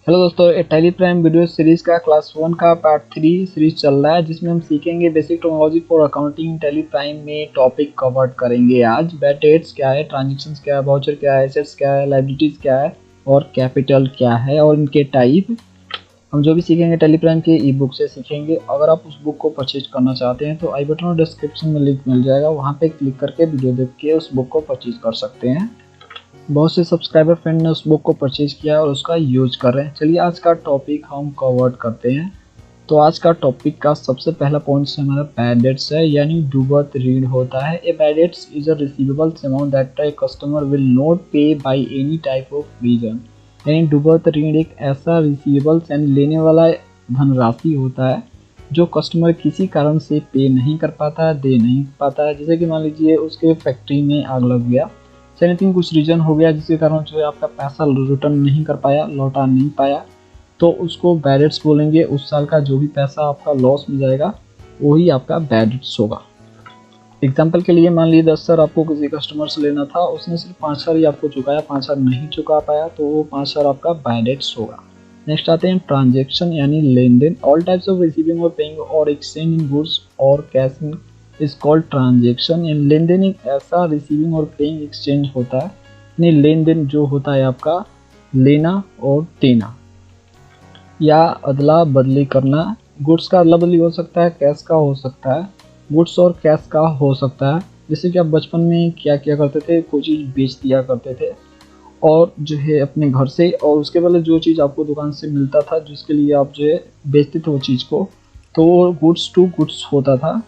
Hello दोस्तों, ये tally prime video series का क्लास 1 का पार्ट 3 सीरीज चल रहा है, जिसमें हम सीखेंगे basic technology for accounting. Tally prime में टॉपिक कवर करेंगे आज। बैड डेट्स क्या है, ट्रांजैक्शंस क्या है, वाउचर क्या है, एसेट्स क्या है, लायबिलिटीज क्या है और कैपिटल क्या है और इनके टाइप। हम जो भी सीखेंगे टैली प्राइम के ई बुक से सीखेंगे। अगर आप उस बुक को परचेज करना चाहते हैं तो आई बटन और डिस्क्रिप्शन में लिंक मिल जाएगा, वहाँ पे क्लिक करके वीडियो देख के उस बुक को परचेज कर सकते हैं। बहुत से सब्सक्राइबर फ्रेंड ने उस बुक को परचेज किया और उसका यूज कर रहे हैं। चलिए आज का टॉपिक हम कवर करते हैं। तो आज का टॉपिक का सबसे पहला पॉइंट हमारा बैड डेट्स है, यानी डूबत ऋण होता है। A bad debts is a receivables amount that a customer will not pay by any type of reason. यानी डूबत ऋण एक ऐसा रिसीवेबल्स यानी लेने वाला धनराशि होता है जो कस्टमर किसी कारण से पे नहीं कर पाता, दे नहीं पाता है। जैसे कि मान लीजिए उसके फैक्ट्री में आग लग गया, एनीथिंग कुछ रीजन हो गया जिसके कारण जो है आपका पैसा रिटर्न नहीं कर पाया, लौटा नहीं पाया, तो उसको बैड डेट्स बोलेंगे। उस साल का जो भी पैसा आपका लॉस में जाएगा वही आपका बैड डेट्स होगा। एग्जाम्पल के लिए मान लीजिए 10,000 आपको किसी कस्टमर से लेना था, उसने सिर्फ 5,000 ही आपको चुकाया, 5,000 नहीं चुका पाया, तो वो 5,000 आपका बैड डेट्स होगा। नेक्स्ट आते हैं ट्रांजेक्शन यानी लेन देन। ऑल टाइप्स ऑफ रिसीविंग और पेइंग और एक्सचेंज इन गुड्स और cash in is called transaction. यानी लेन देन एक ऐसा रिसीविंग और पेइंग एक्सचेंज होता है। यानी लेन देन जो होता है आपका लेना और देना या अदला बदली करना। गुड्स का अदला बदली हो सकता है, कैश का हो सकता है, गुड्स और कैश का हो सकता है। जैसे कि आप बचपन में क्या किया करते थे, कोई चीज़ बेच दिया करते थे और जो है अपने घर से, और उसके पहले जो चीज़ आपको दुकान से मिलता था जिसके लिए आप जो है बेचते थे वो चीज़ को, तो वो गुड्स टू गुड्स होता था।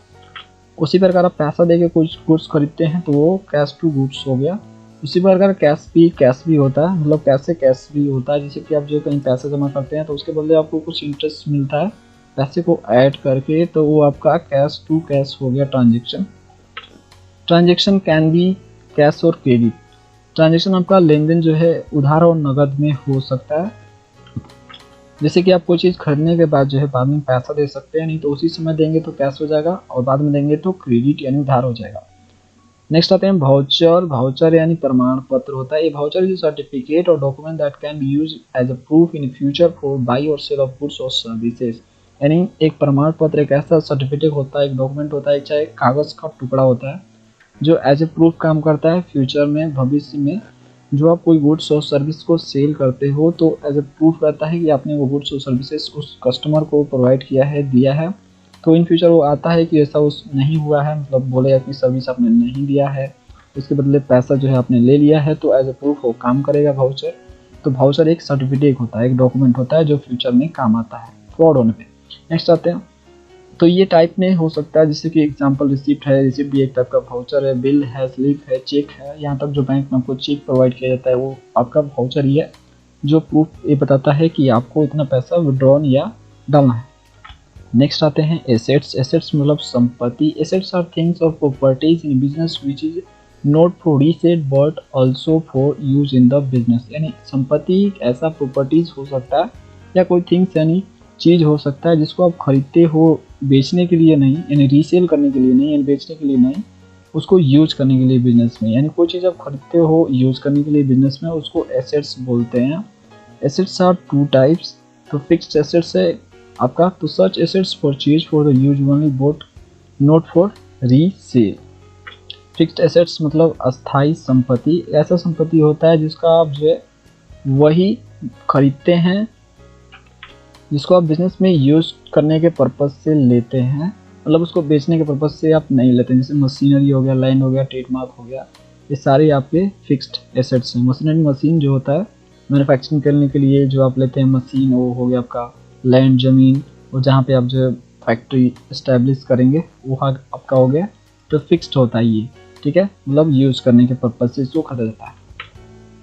उसी प्रकार आप पैसा देके कुछ गुड्स खरीदते हैं तो वो कैश टू गुड्स हो गया। उसी प्रकार कैश भी होता है, मतलब कैश भी होता है। जैसे कि आप जो कहीं पैसा जमा करते हैं तो उसके बदले आपको कुछ इंटरेस्ट मिलता है पैसे को ऐड करके, तो वो आपका कैश टू कैश हो गया transaction. Transaction can be cash और क्रेडिट। ट्रांजेक्शन आपका लेन देन जो है उधार और नगद में हो सकता है। जैसे कि आप कोई चीज़ खरीदने के बाद जो है बाद में पैसा दे सकते हैं, नहीं तो उसी समय देंगे तो कैश हो जाएगा और बाद में देंगे तो क्रेडिट यानी उधार हो जाएगा। नेक्स्ट आते हैं भाउचर। भाउचर यानी प्रमाण पत्र होता है। ये भाउचर इज सर्टिफिकेट और document that can be use as a proof in future for buy और सेल ऑफ गुड्स और सर्विसेज। यानी एक प्रमाण पत्र एक ऐसा सर्टिफिकेट होता है, एक डॉक्यूमेंट होता है, चाहे कागज का टुकड़ा होता है जो एज ए प्रूफ काम करता है फ्यूचर में, भविष्य में। जो आप कोई गुड्स और सर्विस को सेल करते हो तो एज ए प्रूफ रहता है कि आपने वो गुड्स और सर्विसेज उस कस्टमर को प्रोवाइड किया है, दिया है। तो इन फ्यूचर वो आता है कि ऐसा उस नहीं हुआ है, मतलब बोलेगा कि सर्विस आपने नहीं दिया है, उसके बदले पैसा जो है आपने ले लिया है, तो एज ए प्रूफ वो काम करेगा भाउचर। तो भाउचर एक सर्टिफिकेट होता है, एक डॉक्यूमेंट होता है जो फ्यूचर में काम आता है फ्रॉड होने पे। नेक्स्ट आते हैं, तो ये टाइप में हो सकता है, जैसे कि एग्जांपल रिसिप्ट है, रिसिप्ट भी एक टाइप का वाउचर है, बिल है, स्लिप है, चेक है। यहाँ तक जो बैंक में आपको चेक प्रोवाइड किया जाता है वो आपका वाउचर ही है, जो प्रूफ ये बताता है कि आपको इतना पैसा विड्रॉन या डालना है। नेक्स्ट आते हैं एसेट्स। एसेट्स मतलब संपत्ति। एसेट्स आर थिंग्स और properties in business which is not for resale but also for use in the business. यानी संपत्ति एक ऐसा प्रॉपर्टीज हो सकता है या कोई थिंग्स यानी चीज़ हो सकता है जिसको आप खरीदते हो बेचने के लिए नहीं, यानी रीसेल करने के लिए नहीं, यानी बेचने के लिए नहीं, उसको यूज करने के लिए बिजनेस में। यानी कोई चीज़ आप खरीदते हो यूज करने के लिए बिजनेस में, उसको एसेट्स बोलते हैं। Assets are two types. तो फिक्स्ड एसेट्स है आपका, तो such assets purchase for the use only but not for resale. Fixed assets मतलब अस्थाई संपत्ति। ऐसा संपत्ति होता है जिसका आप जो है वही खरीदते हैं, जिसको आप बिजनेस में यूज करने के पर्पज से लेते हैं, मतलब उसको बेचने के पर्पज से आप नहीं लेते। जैसे मशीनरी हो गया, लैंड हो गया, ट्रेडमार्क हो गया, ये सारे आपके फिक्स्ड एसेट्स हैं। मशीनरी मशीन जो होता है मैन्युफैक्चरिंग करने के लिए जो आप लेते हैं मशीन, वो हो गया आपका लैंड जमीन, और जहाँ पे आप जो फैक्ट्री इस्टेब्लिश करेंगे वो आपका हो गया, तो फिक्स्ड होता है ये, ठीक है, मतलब यूज करने के पर्पज से इसको खरीदा जाता है।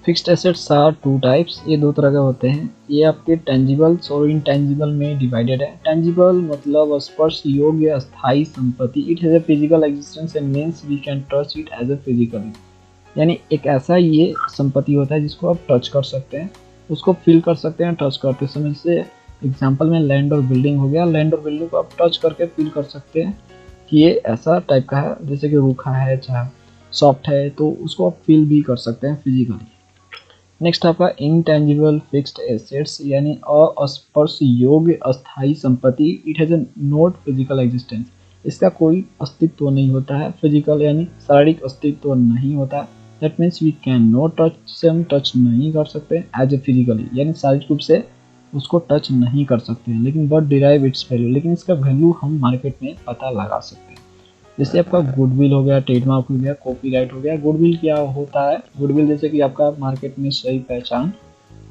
Fixed assets are two types. ये दो तरह के होते हैं। ये आपके टेंजिबल्स और इनटेंजिबल में डिवाइडेड है। टेंजिबल मतलब स्पर्श योग्य अस्थाई संपत्ति। It has a physical existence and means we can touch it as a physically. यानी एक ऐसा ये संपत्ति होता है जिसको आप टच कर सकते हैं, उसको फील कर सकते हैं टच करते समय। से एग्जाम्पल में लैंड और बिल्डिंग हो गया, लैंड और बिल्डिंग को आप टच करके फील कर सकते हैं कि ये ऐसा टाइप का है, जैसे कि रूखा है चाहे सॉफ्ट है, तो उसको आप फील भी कर सकते हैं फिजिकली। नेक्स्ट आपका इंटेंजिबल फिक्स्ड एसेट्स यानी अस्पर्श योग्य अस्थायी संपत्ति। It has a not physical existence, इसका कोई अस्तित्व नहीं होता है, फिजिकल यानी शारीरिक अस्तित्व नहीं होता। That means we can not touch, से हम टच नहीं कर सकते एज ए फिजिकली, यानी शारीरिक रूप से उसको टच नहीं कर सकते हैं, लेकिन बट डिराइव इट्स वैल्यू, लेकिन इसका वैल्यू हम मार्केट में पता लगा सकते हैं। जैसे आपका गुडविल हो गया, ट्रेडमार्क हो गया, कॉपीराइट हो गया। गुडविल क्या होता है? गुडविल जैसे कि आपका मार्केट में सही पहचान,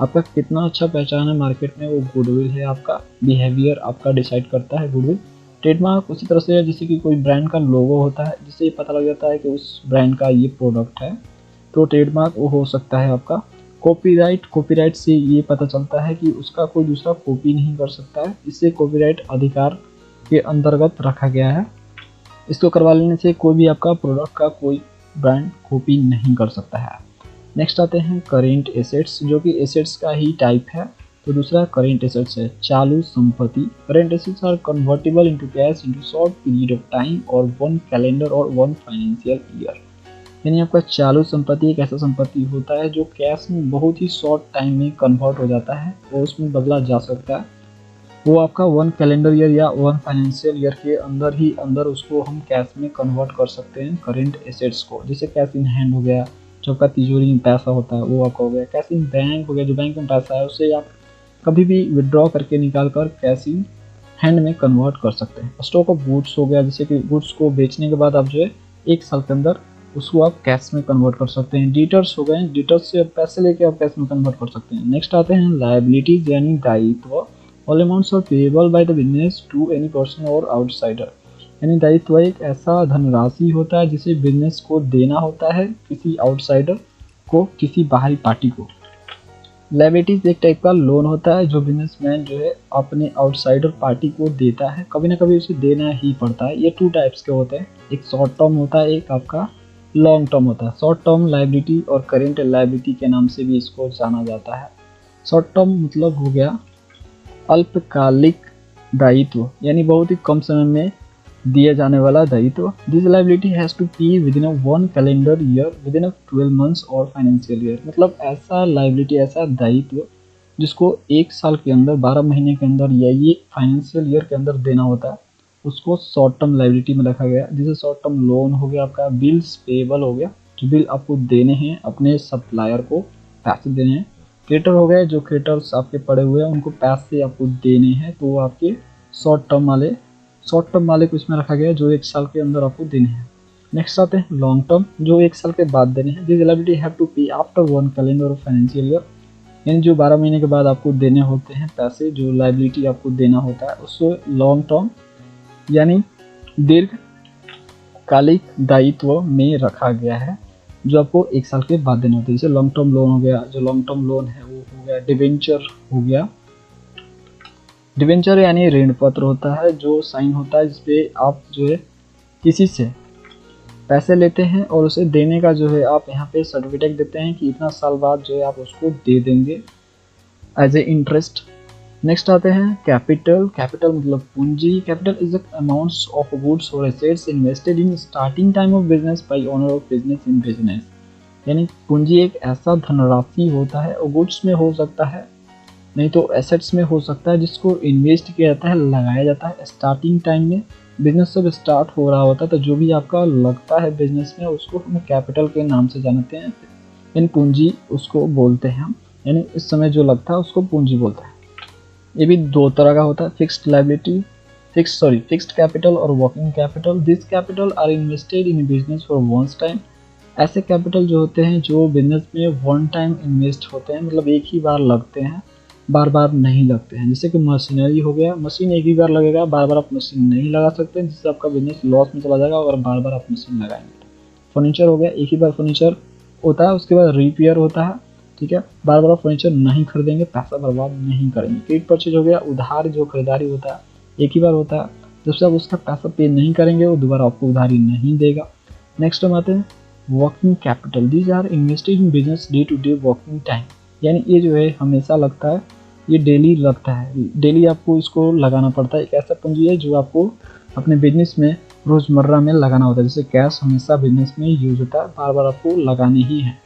आपका कितना अच्छा पहचान है मार्केट में, वो गुडविल है। आपका बिहेवियर आपका डिसाइड करता है गुडविल। ट्रेडमार्क उसी तरह से है जैसे कि कोई ब्रांड का लोगो होता है, जिससे ये पता लग जाता है कि उस ब्रांड का ये प्रोडक्ट है, तो ट्रेडमार्क वो हो सकता है आपका। कॉपीराइट, कॉपीराइट से ये पता चलता है कि उसका कोई दूसरा कॉपी नहीं कर सकता है, इससे कॉपीराइट अधिकार के अंतर्गत रखा गया है। इसको करवा लेने से कोई भी आपका प्रोडक्ट का कोई ब्रांड कॉपी नहीं कर सकता है। नेक्स्ट आते हैं करेंट एसेट्स, जो कि एसेट्स का ही टाइप है। तो दूसरा करेंट एसेट्स है चालू संपत्ति। Current assets are convertible into cash into short period of time और वन कैलेंडर और वन फाइनेंशियल ईयर। यानी आपका चालू संपत्ति एक ऐसा संपत्ति होता है जो कैश में बहुत ही शॉर्ट टाइम में कन्वर्ट हो जाता है और उसमें बदला जा सकता है। वो आपका वन कैलेंडर ईयर या वन फाइनेंशियल ईयर के अंदर ही अंदर उसको हम कैश में कन्वर्ट कर सकते हैं करेंट एसेट्स को। जैसे कैश इन हैंड हो गया, जो आपका तिजोरी में पैसा होता है वो आपका हो गया। कैश इन बैंक हो गया, जो बैंक में पैसा है उसे आप कभी भी विड्रॉ करके निकाल कर कैश इन हैंड में कन्वर्ट कर सकते हैं। स्टॉक ऑफ गुड्स हो गया, जैसे कि गुड्स को बेचने के बाद आप जो है 1 साल के अंदर उसको आप कैश में कन्वर्ट कर सकते हैं। डिटर्स हो गए, डिटर्स से पैसे लेके आप कैश में कन्वर्ट कर सकते हैं। नेक्स्ट आते हैं लायबिलिटीज यानी दायित्व। All amounts are payable by the business to any person और आउटसाइडर। यानी दायित्व एक ऐसा धनराशि होता है जिसे बिजनेस को देना होता है किसी आउटसाइडर को, किसी बाहरी पार्टी को। लायबिलिटीज एक टाइप का लोन होता है जो बिजनेसमैन जो है अपने आउटसाइडर पार्टी को देता है, कभी ना कभी उसे देना ही पड़ता है। ये 2 टाइप्स के होते हैं, एक शॉर्ट टर्म होता है, एक आपका लॉन्ग टर्म होता है। शॉर्ट टर्म लायबिलिटी और करेंट लायबिलिटी के नाम से भी इसको जाना जाता है। शॉर्ट टर्म मतलब हो गया अल्पकालिक दायित्व, यानी बहुत ही कम समय में दिया जाने वाला दायित्व। दिस लायबिलिटी हैज टू पे with in a 1 calendar year with in a 12 months और फाइनेंशियल ईयर। मतलब ऐसा लायबिलिटी, ऐसा दायित्व जिसको 1 साल के अंदर, 12 महीने के अंदर या ये फाइनेंशियल ईयर के अंदर देना होता है, उसको शॉर्ट टर्म लायबिलिटी में रखा गया। जैसे शॉर्ट टर्म लोन हो गया, आपका बिल्स पेएबल हो गया, जो बिल आपको देने हैं अपने सप्लायर को, पैसे देने हैं। क्रेडिटर हो गए, जो क्रेडिटर्स आपके पड़े हुए हैं उनको पैसे आपको देने हैं, तो वो आपके शॉर्ट टर्म वाले को इसमें रखा गया है जो 1 साल के अंदर आपको देने हैं। नेक्स्ट आते हैं लॉन्ग टर्म, जो 1 साल के बाद देने हैं। दिस लायबिलिटी हैव टू पे आफ्टर 1 कैलेंडर और फाइनेंशियल ईयर। यानी जो 12 महीने के बाद आपको देने होते हैं पैसे, जो लायबिलिटी आपको देना होता है, उसको लॉन्ग टर्म यानी दीर्घकालिक दायित्व में रखा गया है, जो आपको 1 साल के बाद देना होता है। जैसे लॉन्ग टर्म लोन हो गया, जो लॉन्ग टर्म लोन है वो हो गया। डिवेंचर हो गया, डिवेंचर यानी ऋण पत्र होता है जो साइन होता है, जिसपे आप जो है किसी से पैसे लेते हैं और उसे देने का जो है आप यहाँ पे सर्टिफिकेट देते हैं कि इतना साल बाद जो है आप उसको दे देंगे एज ए इंटरेस्ट। नेक्स्ट आते हैं कैपिटल। कैपिटल मतलब पूंजी। Capital is the amounts of goods और assets invested in starting time of business by owner of business in business. यानी पूंजी एक ऐसा धनराशि होता है, और गुड्स में हो सकता है, नहीं तो एसेट्स में हो सकता है, जिसको इन्वेस्ट किया जाता है, लगाया जाता है स्टार्टिंग टाइम में। बिजनेस जब स्टार्ट हो रहा होता है तो जो भी आपका लगता है बिजनेस में उसको हम कैपिटल के नाम से जानते हैं, इन पूंजी उसको बोलते हैं हम, यानी इस समय जो लगता है उसको पूंजी बोलते हैं। ये भी 2 तरह का होता है, फिक्स्ड कैपिटल और working capital. This capital are invested in business for once time. ऐसे कैपिटल जो होते हैं जो बिजनेस में वन टाइम इन्वेस्ट होते हैं, मतलब एक ही बार लगते हैं, बार बार नहीं लगते हैं। जैसे कि मशीनरी हो गया, मशीन एक ही बार लगेगा, बार बार आप मशीन नहीं लगा सकते, जिससे आपका बिजनेस लॉस में चला जाएगा अगर बार बार आप मशीन लगाएंगे। फर्नीचर हो गया, एक ही बार फर्नीचर होता है, उसके बाद रिपेयर होता है, ठीक है, बार बार आप फर्नीचर नहीं खरीदेंगे, पैसा बर्बाद नहीं करेंगे। क्रेडिट परचेज हो गया, उधार जो खरीदारी होता है एक ही बार होता है, जब से आप उसका पैसा पे नहीं करेंगे वो दोबारा आपको उधारी नहीं देगा। नेक्स्ट हम आते हैं working capital. These are invested in business day to day working time. यानी ये जो है हमेशा लगता है, ये डेली लगता है, डेली आपको इसको लगाना पड़ता है। एक ऐसा पूंजी है जो आपको अपने बिजनेस में रोज़मर्रा में लगाना होता है। जैसे कैश हमेशा बिजनेस में यूज होता है, बार बार आपको लगाने ही है।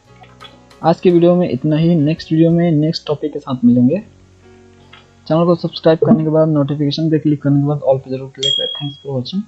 आज के वीडियो में इतना ही। नेक्स्ट वीडियो में नेक्स्ट टॉपिक के साथ मिलेंगे। चैनल को सब्सक्राइब करने के बाद नोटिफिकेशन पे क्लिक करने के बाद ऑल पे जरूर क्लिक करें। Thanks for watching.